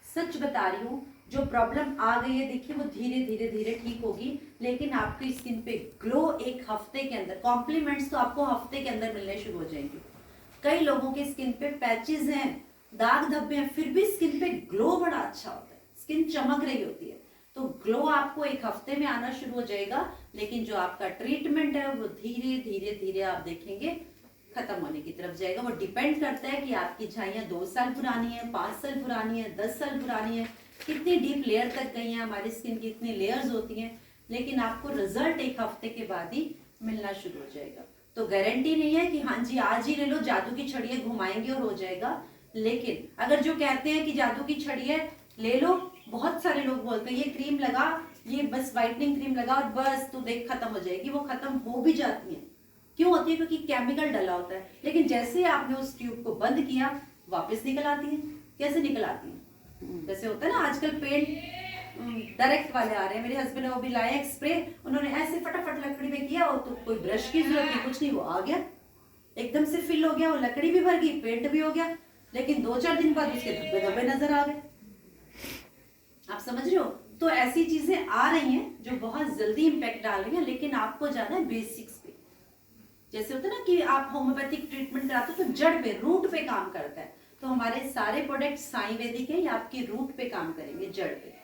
सच बता रही हूँ, जो प्रॉब्लम आ गई है देखिए वो धीरे धीरे धीरे ठीक होगी, लेकिन आपकी स्किन पे ग्लो 1 हफ्ते के अंदर, कॉम्प्लीमेंट्स तो आपको हफ्ते के अंदर मिलने शुरू हो जाएंगे। कई लोगों के स्किन पे पैचेस हैं, दाग धब्बे हैं, फिर भी स्किन पे ग्लो बड़ा अच्छा होता है, स्किन चमक रही होती है। तो ग्लो आपको 1 हफ्ते में आना शुरू हो जाएगा, लेकिन जो आपका ट्रीटमेंट है वो धीरे धीरे धीरे आप देखेंगे खत्म होने की तरफ जाएगा। वो डिपेंड करता है कि आपकी झाइयाँ 2 साल पुरानी है, 5 साल पुरानी है, 10 साल पुरानी है, कितनी डीप लेयर तक गई है हमारी स्किन की, इतनी लेयर्स होती हैं, लेकिन आपको रिजल्ट 1 हफ्ते के बाद ही मिलना शुरू हो जाएगा। तो गारंटी नहीं है कि हाँ जी आज ही ले लो, जादू की छड़ी है, घुमाएंगे और हो जाएगा। लेकिन अगर जो कहते हैं कि जादू की छड़ी है ले लो, बहुत सारे लोग बोलते हैं ये क्रीम लगा, ये बस व्हाइटनिंग क्रीम लगा और बस तू देख खत्म हो जाएगी, वो खत्म हो भी जाती है। क्यों होती है? क्योंकि केमिकल डला होता है। लेकिन जैसे ही आपने उस ट्यूब को बंद किया वापस निकल आती है। कैसे निकल आती है? जैसे होता है ना आजकल पेंट डायरेक्ट वाले आ रहे हैं, मेरे हस्बैंड ने वो भी लाया एक स्प्रे, उन्होंने ऐसे फटाफट लकड़ी में किया और तो कोई ब्रश की जरूरत नहीं, कुछ नहीं, वो आ गया एकदम से फिल हो गया, वो लकड़ी भी भर गई, पेंट भी हो गया, लेकिन 2-4 दिन बाद उसके धब्बे धब्बे नजर आ गए। आप समझ रहे हो? तो ऐसी चीजें आ रही हैं जो बहुत जल्दी इम्पैक्ट डाल रही हैं, लेकिन आपको जाना है बेसिक्स पे। जैसे होता है ना कि आप होम्योपैथिक ट्रीटमेंट कराते हो तो जड़ पे, रूट पे काम करता है, तो हमारे सारे प्रोडक्ट साई वैदिक है, ये आपकी रूट पे काम करेंगे, जड़ पे।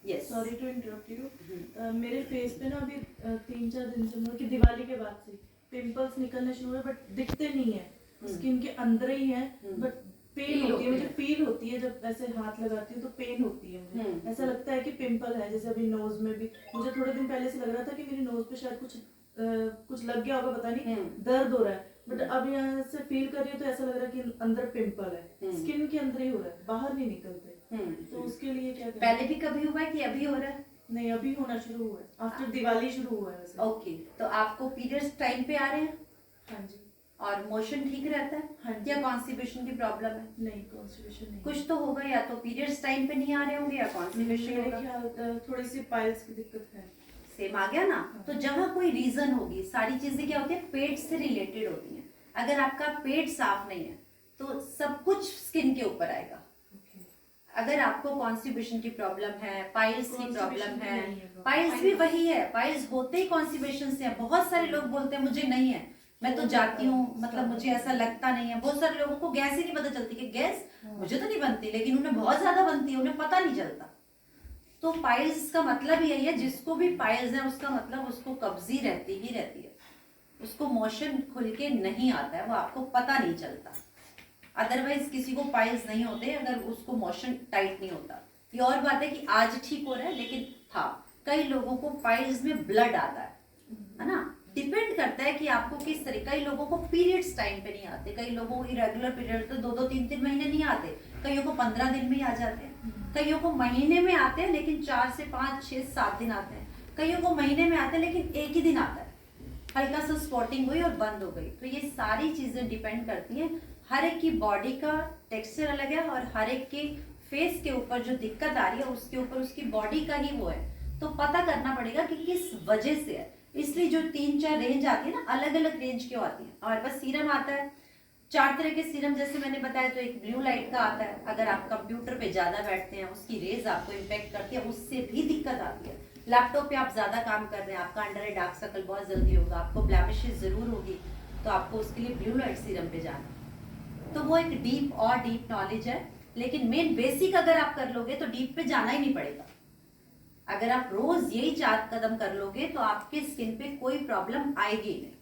Yes, sorry to interrupt you, मेरे फेस पे ना अभी 3-4 दिन से, मतलब कि दिवाली के बाद से पिंपल्स निकलने शुरू हुए, बट दिखते नहीं है, स्किन के अंदर ही है, बट पेन होती है, मुझे फील होती है जब ऐसे हाथ लगाती हूँ तो पेन होती है मुझे। ऐसा लगता है कि पिंपल है, जैसे अभी नोज में भी मुझे थोड़े दिन पहले से लग रहा था कि मेरी नोज पे शायद कुछ लग गया होगा, पता नहीं दर्द हो रहा है, बट अब यहाँ से फील कर रही हूँ तो ऐसा लग रहा है कि अंदर पिंपल है, स्किन के अंदर ही हो रहा है, बाहर नहीं निकलते। तो उसके लिए क्या करें? पहले भी कभी हुआ है कि अभी हो रहा है? नहीं, अभी होना शुरू हुआ है, आफ्टर दिवाली शुरू हुआ है वैसे। ओके, तो आपको पीरियड्स टाइम पे आ रहे हैं हाँ जी। और मोशन ठीक रहता है? हाँ जी। या कॉन्स्टिपेशन की प्रॉब्लम है? नहीं, कॉन्स्टिपेशन नहीं। कुछ तो होगा, या तो पीरियड्स टाइम पे नहीं आ रहे होंगे या कॉन्स्टिपेशन मेरे होगा। ख्याल थोड़ी सी पाइल्स की दिक्कत है। सेम आ गया ना। तो जहाँ कोई रीजन होगी, सारी चीजें क्या होती है, पेट से रिलेटेड होती हैं। अगर आपका पेट साफ नहीं है तो सब कुछ स्किन के ऊपर आएगा। अगर आपको कॉन्स्टिपेशन की प्रॉब्लम है, पाइल्स की प्रॉब्लम है, पाइल्स भी वही है, पाइल्स होते ही कॉन्स्टिपेशन से है। बहुत सारे लोग बोलते हैं मुझे नहीं है, मैं तो जाती हूँ, मतलब मुझे ऐसा लगता नहीं है। बहुत सारे लोगों को गैस ही नहीं पता चलती कि गैस मुझे तो नहीं बनती, लेकिन उन्हें बहुत ज्यादा बनती है, उन्हें पता नहीं चलता। तो पाइल्स का मतलब यही है, जिसको भी पाइल्स है उसका मतलब उसको कब्जी रहती ही रहती है, उसको मोशन खुल के नहीं आता है, वो आपको पता नहीं चलता। अदरवाइज किसी को पाइल्स नहीं होते अगर उसको मोशन टाइट नहीं होता। ये और बात है कि आज ठीक हो रहा है, लेकिन कई लोगों को पाइल्स में ब्लड आता है ना। डिपेंड करता है कि आपको किस तरह। कई लोगों को पीरियड्स टाइम पे नहीं आते, कई लोगों को इरेगुलर पीरियड तो 2-2, 3-3 महीने नहीं आते, कईयों को 15 दिन में ही आ जाते हैं, कईयों को महीने में आते हैं लेकिन 4 से 5, 6, 7 दिन आते हैं, कईयों को महीने में आते हैं लेकिन एक ही दिन आता है, हल्का सा स्पॉटिंग हुई और बंद हो गई। तो ये सारी चीजें डिपेंड करती हैं, हर एक की बॉडी का टेक्सचर अलग है और हर एक के फेस के ऊपर जो दिक्कत आ रही है उसके ऊपर उसकी बॉडी का ही वो है। तो पता करना पड़ेगा कि किस वजह से है। इसलिए जो 3-4 रेंज आती है ना, अलग अलग रेंज क्यों आती है। हमारे पास सीरम आता है 4 तरह के सीरम, जैसे मैंने बताया। तो एक ब्लू लाइट का आता है, अगर आप कंप्यूटर पे ज्यादा बैठते हैं उसकी रेज आपको इम्पेक्ट करती है, उससे भी दिक्कत आती है। लैपटॉप पे आप ज्यादा काम कर रहे हैं, आपका अंडर आई डार्क सर्कल बहुत जल्दी होगा, आपको ब्लैमिशेस जरूर होगी, तो आपको उसके लिए ब्लू लाइट सीरम पे जाना। तो वो एक डीप नॉलेज है, लेकिन मेन बेसिक अगर आप कर लोगे तो डीप पे जाना ही नहीं पड़ेगा। अगर आप रोज यही 4 कदम कर लोगे तो आपके स्किन पे कोई प्रॉब्लम आएगी नहीं,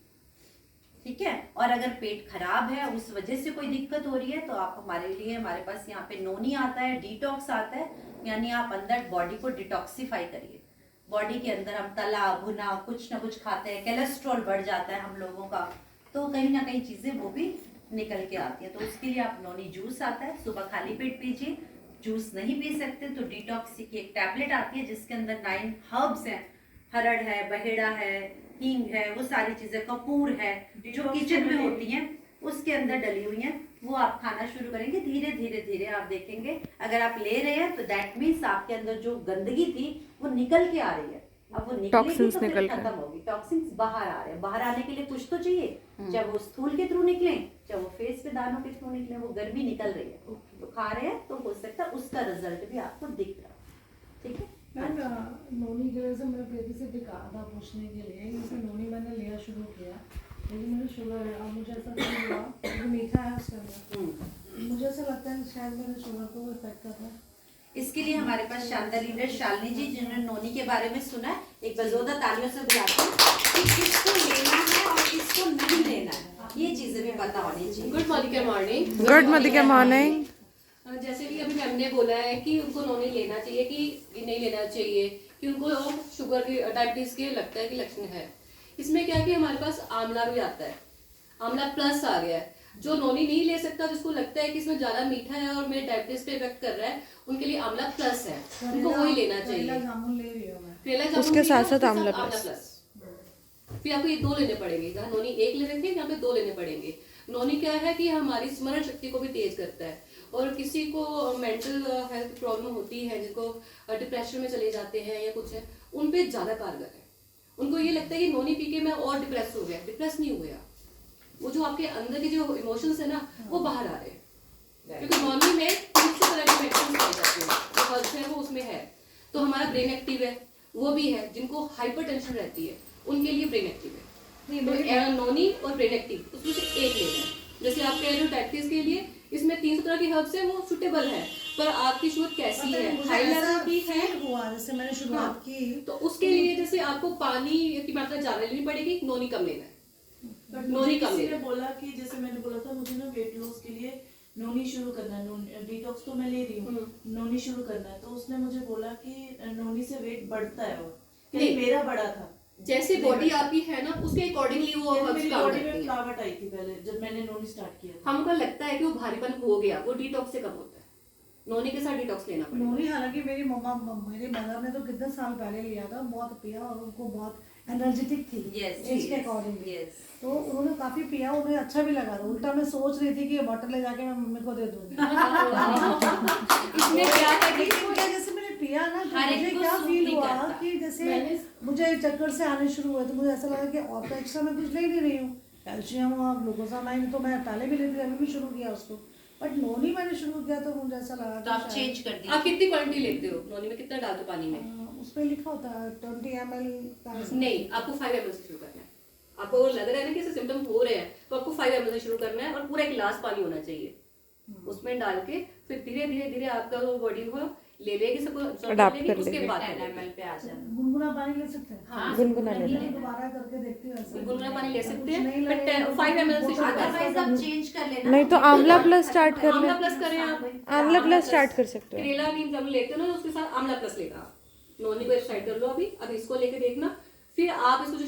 ठीक है। और अगर पेट खराब है, उस वजह से कोई दिक्कत हो रही है, तो आप हमारे पास यहाँ पे नोनी आता है, डिटॉक्स आता है, यानी आप अंदर बॉडी को डिटॉक्सिफाई करिए। बॉडी के अंदर हम तला भुना कुछ ना कुछ खाते हैं, कोलेस्ट्रॉल बढ़ जाता है हम लोगों का, तो कहीं ना कहीं चीजें वो भी निकल के आती है। तो उसके लिए आप नोनी जूस आता है, सुबह खाली पेट पीजिए। जूस नहीं पी सकते तो डिटॉक्स की एक टैबलेट आती है जिसके अंदर 9 हर्ब्स हैं, हरड़ है, बहेड़ा है, हींग है, वो सारी चीजें, कपूर है जो किचन में होती हैं उसके अंदर डली हुई हैं, वो आप खाना शुरू करेंगे। धीरे धीरे धीरे आप देखेंगे अगर आप ले रहे हैं तो दैट मीन्स आपके अंदर जो गंदगी थी वो निकल के आ रही है। अब वो निकलेगी तो फिर खत्म होगी, टॉक्सिन्स बाहर आ रहे हैं। बाहर आने के लिए कुछ तो चाहिए, चाहे वो स्थूल के थ्रू निकले, चाहे वो फेस पे दानों के थ्रू निकले, वो गर्मी निकल रही है तो खा रहे हैं, तो हो सकता है उसका रिजल्ट भी आपको दिख रहा है, ठीक है। मैम नोनी की वजह से मैं बेबी से भी कहा था पूछने के लिए, जैसे नोनी मैंने लिया शुरू किया, लेकिन मैंने शुगर है और मुझे ऐसा फील हुआ कि मीठा है उसके अंदर, मुझे ऐसा लगता है शायद मेरे शुगर को इफेक्ट कर रहा है। इसके लिए हमारे पास शानदार लीडर शालिनी जी, जिन्होंने नोनी के बारे में सुना है, एक बजोदा तालियों से बुलाते हैं कि किसको लेना है और किसको नहीं लेना है, ये चीजें भी पता होनी चाहिए। Good morning. Good morning. जैसे कि अभी मैम ने बोला है कि उनको नोनी लेना चाहिए कि नहीं लेना चाहिए, कि उनको शुगर की डायबिटीज के लगता है कि लक्षण है। इसमें क्या है कि हमारे पास आंवला भी आता है, आंवला प्लस आ गया है। जो नोनी नहीं ले सकता, जिसको लगता है कि इसमें ज्यादा मीठा है और मेरे डायबिटीज पे इफेक्ट कर रहा है, उनके लिए आंवला प्लस है, उनको वही लेना चाहिए। करेला जामुन ले रही हूँ मैं, करेला जामुन उसके साथ साथ आंवला प्लस। फिर आपको ये 2 लेने पड़ेंगे, जहाँ नोनी 1 ले रहे थे यहाँ पे 2 लेने पड़ेंगे। नोनी क्या है कि हमारी स्मरण शक्ति को भी तेज करता है, और किसी को मेंटल हेल्थ प्रॉब्लम होती है, जिनको डिप्रेशन में चले जाते हैं या कुछ है, उन पे ज्यादा कारगर है। उनको ये लगता है कि नोनी पी के मैं और डिप्रेस हो गया, डिप्रेस नहीं हुआ, वो जो आपके अंदर के जो इमोशंस है ना वो बाहर आ रहे हैं, क्योंकि नॉर्मल में 3 तरह के मेडिसिन पाए जाते हैं, जो हर्ब्स है वो उसमें है। तो हमारा ब्रेन एक्टिव है, वो भी है, जिनको हाइपरटेंशन रहती है उनके लिए ब्रेन एक्टिव है। तो नोनी और ब्रेन एक्टिव उसमें से एक लेना है। जैसे आप कह रहे हो डायबिटीज के लिए इसमें 300 तरह की हर्ब्स है, वो सुटेबल है, पर आपकी शुगर कैसी है, हाई लेवल की है हुआ जैसे मैंने शुरुआत की, तो उसके लिए जैसे आपको पानी की मात्रा ज्यादा लेनी पड़ेगी, नोनी कम लेना है। नोनी किसी ने बोला कि जैसे मैंने बोला था मुझे ना वेट लॉस के लिए नोनी शुरू करना है, डिटॉक्स तो मैं ले रही हूँ, नोनी शुरू करना है। तो उसने मुझे बोला कि नोनी से वेट बढ़ता है, और नहीं। मेरा बढ़ा था। जैसे बॉडी आपकी है ना उसके अकॉर्डिंगली वो मेरी herbs काम बॉडी करती में है। फ्लावट आई थी पहले जब मैंने नोनी स्टार्ट किया था। हमको लगता है कि वो भारीपन हो गया, वो डिटॉक्स से कम होता है। नोनी के साथ डिटॉक्स लेना पड़ेगा। नोनी हालांकि मेरी मेरी मदर ने तो कितने साल पहले लिया था, बहुत पिया और उनको बहुत एनर्जेटिक थी Yes, एज के yes, अकॉर्डिंग। yes. तो उन्होंने काफी पिया, उन्हें अच्छा भी लगा था। उल्टा मैं सोच रही थी कि ये बॉटल ले जाके मैं मम्मी को दे दूंगी। इसमें क्या है कि लेकिन मुझे जैसे मैंने पिया ना तो हर एक मुझे को क्या सूट फील नहीं हुआ करता। कि जैसे मुझे चक्कर से आने शुरू हुए, तो मुझे ऐसा लगा कि और तो एक्स्ट्रा मैं कुछ ले नहीं रही हूँ, कैल्शियम और ग्लूकोसामाइन तो मैं पहले भी लेती थी, अभी भी शुरू किया उसको, बट नोनी मैंने शुरू किया तो मुझे ऐसा लगा तो आप चेंज कर आप दीजिए। कितनी क्वांटिटी लेते हो नोनी में, कितना डालते हो पानी में? उस पर लिखा होता है 20 ml का। नहीं, आपको 5 ml से शुरू करना है। आपको लग रहा है ना कि ऐसे सिम्टम हो रहे हैं तो आपको 5 ml से शुरू करना है और पूरा एक गिलास पानी होना चाहिए उसमें डाल के, फिर धीरे धीरे धीरे आपका वो बॉडी को ले लेगी, सबको absorb Adapt लेगी, कर उसके लेगी। बाद 10 ml पे आ जाना। गुनगुना पानी ले सकते हैं? हाँ, गुनगुना ले मैं दोबारा करके देखती हूँ ऐसा। गुनगुना पानी ले सकते कुछ हैं, नहीं बट लगेगा, 5 ml से शुरू अदरवाइज करना है। आप चेंज कर लेना। नहीं तो आंवला प्लस स्टार्ट कर आंवला ले, प्लस करें आप, आंवला प्लस स्टार्ट कर सकते हो। करेला नीम जब लेते हो ना तो उसके साथ आंवला प्लस लेगा आप। नोनी को साइड कर लो अभी, अब इसको लेके देखना, फिर आप इसको जो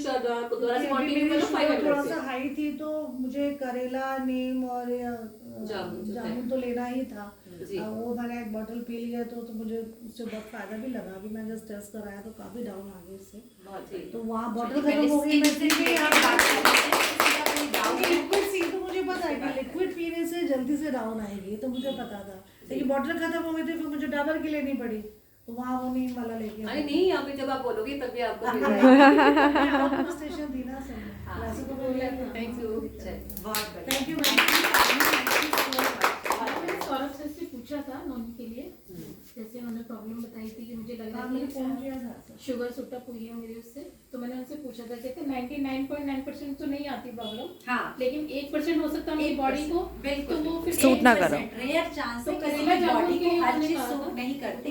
दोबारा से कंटिन्यू करो 5 थोड़ा ml सा से। हाई थी तो मुझे करेला, नीम और जामुन तो लेना ही था। जी। वो मैंने एक बोतल पी लिया तो मुझे उससे बहुत फायदा भी लगा। अभी मैंने जस्ट टेस्ट कराया तो काफी डाउन आ गई इससे। बहुत ही। तो वहाँ बोतल पहले खत्म हो गई, मैं skin से पी related बात कर रहे थे, किसी का कोई doubt है? लिक्विड सी तो मुझे पता है कि लिक्विड पीने से जल्दी से डाउन आएगी, तो मुझे पता था। लेकिन बोतल खत्म हो गई थी, फिर मुझे डबल की लेनी पड़ी, तो वहाँ वो नीम वाला लेके अरे नहीं, यहाँ पे जब आप बोलोगे तभी आपको स्टेशन थी ना सर, वैसे तो बोल थैंक यू। बहुत बढ़िया। Thank you. मैंने सौरभ सर से पूछा था नोनी के लिए, जैसे उन्होंने प्रॉब्लम बताई थी कि मुझे लग रहा मैंने है फोन किया था कि शुगर सुटअप हुई है मेरी उससे, तो मैंने उनसे पूछा था, कहते 99.9% तो नहीं आती प्रॉब्लम, हाँ, लेकिन 1% हो सकता है मेरी बॉडी को, बिल्कुल, तो वो फिर सूट ना करो। रेयर चांस तो है किसी करेला की जामुन बॉडी के को लिए हर उन्होंने चीज कहा सूट था। नहीं करती।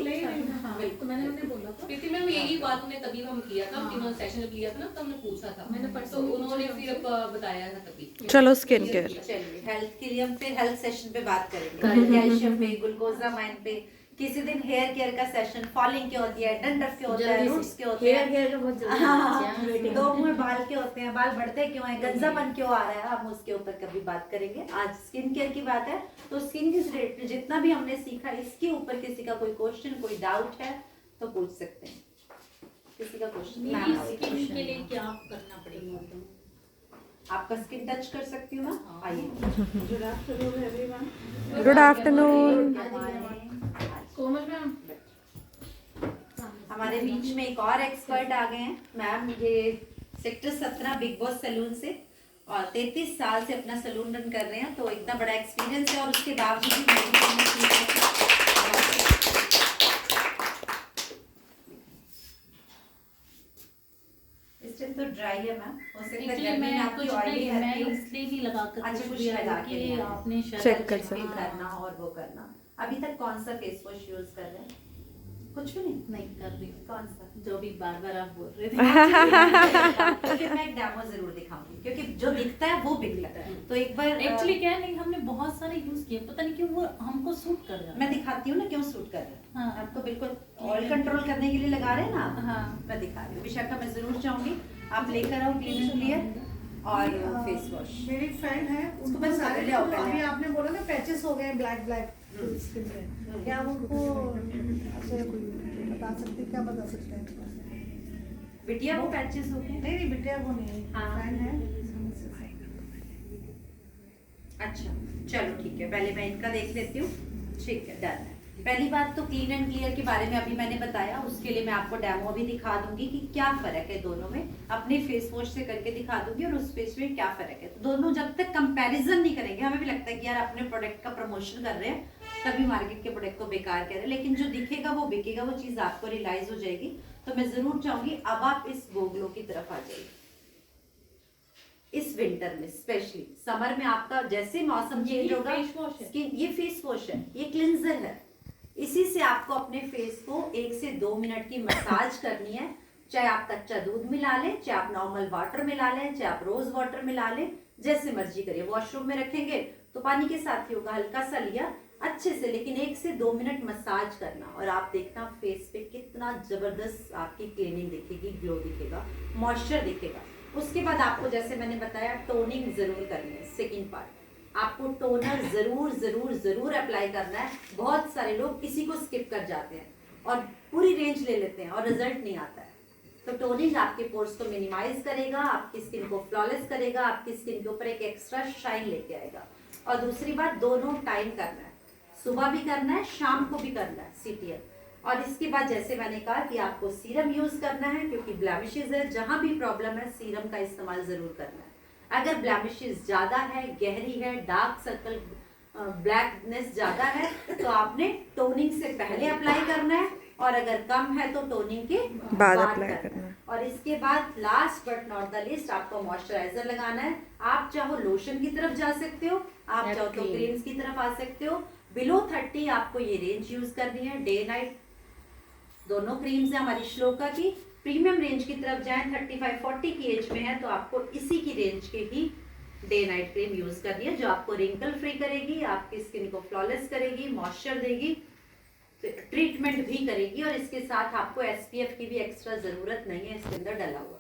हाँ, तो मैंने उन्हें बोला था। प्रीति मैम यही बात उन्हें तभी हम किया था, तीनों सेशन जब लिया था ना तब हमने पूछा था, मैंने तो परसों भी उन्होंने पूछा फिर बताया था तभी। चलो स्किन केयर। चलिए हेल्थ के लिए हम फिर हेल्थ सेशन पे बात करेंगे, कैल्शियम पे, ग्लूकोसामाइन पे। किसी दिन हेयर केयर का सेशन, फॉलिंग के होती है, डंडफ के होते हैं, रूट्स के होते हैं, हाँ, दो मुंह बाल के होते हैं, बाल बढ़ते क्यों हैं, गंजापन क्यों आ रहा है, हम उसके ऊपर कभी बात करेंगे। आज स्किन केयर की बात है, तो स्किन के रिलेटेड जितना भी हमने सीखा, इसके ऊपर किसी का कोई क्वेश्चन, कोई डाउट है तो पूछ सकते हैं। किसी का क्वेश्चन? मेरी स्किन के लिए क्या करना पड़ेगा? आपका स्किन टच कर सकती हूँ ना, आइए। Good afternoon. कोमल मैम, हमारे बीच में एक और एक्सपर्ट आ गए हैं मैम, ये सेक्टर 17 बिग बॉस सैलून से, और 33 साल से अपना सैलून रन कर रहे हैं, तो इतना बड़ा एक्सपीरियंस है, और उसके बावजूद भी इस टाइम तो ड्राई है मैम, हो सकता है Actually, गर्मी में मैं आपकी कुछ ऑयली नहीं, मैं रहती हो। इसलिए नहीं लगा कर अच्छा, कुछ कुछ भी लगा कि के नहीं। आपने शायद चेक कर चेक करना और वो करना। अभी तक कौन सा फेस वॉश यूज कर रहे हैं? कुछ भी नहीं? नहीं कर रही हूँ, कौन सा? जो भी बार बार आप बोल रहे थे। तो फिर मैं एक डेमो जरूर दिखाऊंगी, क्योंकि जो दिखता है वो बिकता है। तो एक बार एक्चुअली क्या है, नहीं हमने बहुत सारे यूज किए, पता नहीं क्यों वो हमको सूट कर रहा है। मैं दिखाती हूँ ना क्यों सूट कर रहे हैं। हाँ। आपको बिल्कुल ऑयल कंट्रोल करने के लिए लगा रहे हैं ना। हाँ। मैं दिखा रही हूँ। विशाखा, मैं जरूर चाहूंगी आप लेकर आओ क्लीन एंड क्लियर और फेस वॉश। मेरी फ्रेंड है, उनको बस सारे पकड़ लिया पहले। अभी आपने बोला ना पैचेस हो गए ब्लैक ब्लैक स्किन पे, क्या आप उनको ऐसे बता सकते, क्या बता सकते हैं? बिटिया वो पैचेस हो गए? नहीं नहीं, बिटिया वो नहीं है, हाँ। फ्रेंड है। अच्छा चलो ठीक है, पहले मैं इनका देख लेती हूँ। ठीक है, डन है। पहली बात तो क्लीन एंड क्लियर के बारे में अभी मैंने बताया, उसके लिए मैं आपको डेमो भी दिखा दूंगी कि क्या फर्क है दोनों में, अपने फेस वॉश से करके दिखा दूंगी और उस फेस में क्या फर्क है। तो दोनों जब तक कंपैरिजन नहीं करेंगे, हमें भी लगता है कि यार अपने प्रोडक्ट का प्रमोशन कर रहे हैं तभी मार्केट के प्रोडक्ट को बेकार कह रहे हैं, लेकिन जो दिखेगा वो बिकेगा, वो चीज आपको रियलाइज हो जाएगी। तो मैं जरूर चाहूंगी अब आप इस गोग्लो की तरफ आ जाइए। इस विंटर में स्पेशली, समर में आपका जैसे मौसम चेंज होगा, फेस वॉश है। स्किन, ये फेस वॉश है, ये क्लिंजर है। इसी से आपको अपने फेस को 1 से 2 मिनट की मसाज करनी है। चाहे आप कच्चा दूध मिला लें, चाहे आप नॉर्मल वाटर मिला लें, चाहे आप रोज वाटर मिला लें, जैसे मर्जी करिए। वॉशरूम में रखेंगे तो पानी के साथ ही होगा, हल्का सा लिया अच्छे से, लेकिन 1 से 2 मिनट मसाज करना और आप देखना फेस पे कितना जबरदस्त आपकी क्लीनिंग दिखेगी, ग्लो दिखेगा, मॉइस्चर दिखेगा। उसके बाद आपको जैसे मैंने बताया टोनिंग जरूर करनी है। सेकेंड पार्ट, आपको टोनर जरूर जरूर जरूर अप्लाई करना है। बहुत सारे लोग इसी को स्किप कर जाते हैं और पूरी रेंज ले लेते हैं और रिजल्ट नहीं आता है। तो टोनिंग आपके पोर्स को मिनिमाइज करेगा, आपकी स्किन को फ्लॉलेस करेगा, आपकी स्किन के ऊपर एक एक्स्ट्रा शाइन लेके आएगा। और दूसरी बात, दोनों टाइम करना है, सुबह भी करना है, शाम को भी करना है CTM। और इसके बाद जैसे मैंने कहा कि आपको सीरम यूज करना है, क्योंकि ब्लैमिशेस है, जहां भी प्रॉब्लम है सीरम का इस्तेमाल जरूर करना है। अगर ब्लैमिशेस ज्यादा है, गहरी है, डार्क सर्कल, ब्लैकनेस ज्यादा है, तो आपने टोनिंग से पहले अप्लाई करना है, और अगर कम है तो टोनिंग के बाद अप्लाई करना है। और इसके बाद last but not the list, आपको मॉइस्चराइजर लगाना है। आप चाहो लोशन की तरफ जा सकते हो, आप चाहो तो क्रीम्स की तरफ आ सकते हो। बिलो 30 आपको ये रेंज यूज करनी है, डे नाइट दोनों क्रीम्स है हमारी श्लोका की। प्रीमियम रेंज की तरफ जाएं, 35-40 की एज में है तो आपको इसी की रेंज के ही डे नाइट क्रीम यूज करनी है, जो आपको रिंकल फ्री करेगी, आपकी स्किन को फ्लॉलेस करेगी, मॉइस्चर देगी, ट्रीटमेंट भी करेगी। और इसके साथ आपको SPF की भी एक्स्ट्रा जरूरत नहीं है, इसके अंदर डला हुआ।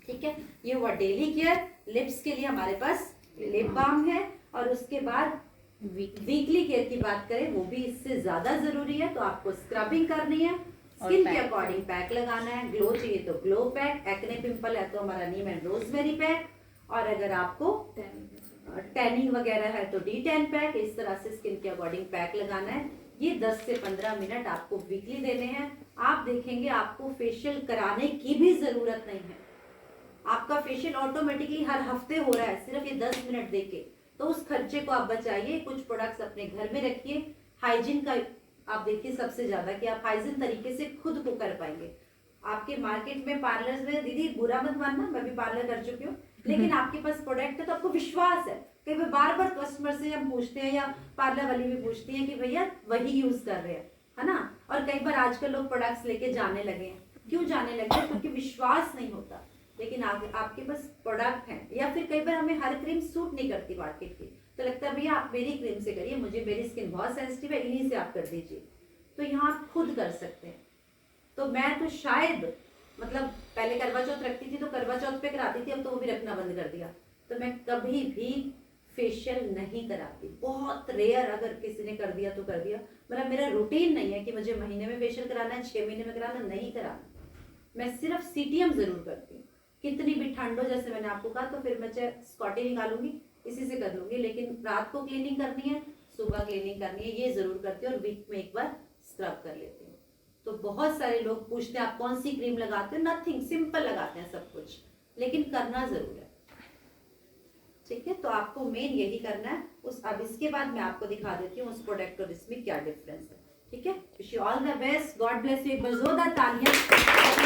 ठीक है, ये हुआ डेली केयर। लिप्स के लिए हमारे पास लिप बाम है, और उसके बाद वीकली केयर की बात करें वो भी इससे ज्यादा जरूरी है। तो आपको स्क्रबिंग करनी है, स्किन के अकॉर्डिंग पैक लगाना है। ग्लो चाहिए तो ग्लो पैक, एक्ने पिंपल है तो हमारा नीम एंड रोजमेरी पैक, और अगर आपको टैनिंग वगैरह है तो D10 पैक। इस तरह से स्किन के अकॉर्डिंग पैक लगाना है। ये 10 से 15 मिनट आपको वीकली देने हैं। आप देखेंगे आपको फेशियल कराने की भी जरूरत नहीं है, आपका फेशियल ऑटोमेटिकली हर हफ्ते हो रहा है, सिर्फ ये 10 मिनट देके। तो उस खर्चे को आप बचाइए, कुछ प्रोडक्ट्स अपने घर में रखिए। हाइजीन का आप देखिए सबसे ज्यादा कि आप हाइजीन तरीके से खुद को कर पाएंगे। आपके मार्केट में पार्लर्स में, दीदी बुरा मत मानना, मैं भी पार्लर कर चुकी हूँ, लेकिन आपके पास प्रोडक्ट है तो आपको विश्वास है। कई बार बार कस्टमर से हम पूछते हैं या पार्लर वाली भी पूछती है कि भैया वही यूज कर रहे हैं, है ना। और कई बार आजकल लोग प्रोडक्ट्स लेके जाने लगे हैं। क्यों जाने लगे हैं? क्योंकि विश्वास नहीं होता। लेकिन आपके पास प्रोडक्ट है, या फिर कई बार हमें हर क्रीम सूट नहीं करती मार्केट की, तो लगता है भैया आप मेरी क्रीम से करिए, मुझे मेरी स्किन बहुत सेंसिटिव है, इन्हीं से आप कर दीजिए। तो यहाँ आप खुद कर सकते हैं। तो मैं तो शायद मतलब पहले करवा चौथ रखती थी तो करवा चौथ पे कराती थी, अब तो वो भी रखना बंद कर दिया। तो मैं कभी भी फेशियल नहीं कराती, बहुत रेयर अगर किसी ने कर दिया तो कर दिया। मतलब मेरा रूटीन नहीं है कि मुझे महीने में फेशियल कराना है, 6 महीने में कराना, नहीं कराना। मैं सिर्फ CTM जरूर करती हूँ। कितनी भी ठंड हो, जैसे मैंने आपको कहा, तो फिर मैं चाहे स्कॉटी निकालूंगी, इसी से कर लूंगी, लेकिन रात को क्लीनिंग करनी है, सुबह क्लीनिंग करनी है, ये जरूर करती हूँ। और वीक में एक बार स्क्रब कर लेती हूँ। तो बहुत सारे लोग पूछते हैं आप कौन सी क्रीम लगाते हैं, नथिंग, सिंपल लगाते हैं सब कुछ, लेकिन करना जरूर है। ठीक है, तो आपको मेन यही करना है। अब इसके बाद मैं आपको दिखा देती हूँ उस प्रोडक्ट और इसमें क्या डिफरेंस है। ठीक है, wish you all the best, God bless you. एक बार जोरदार तालियां।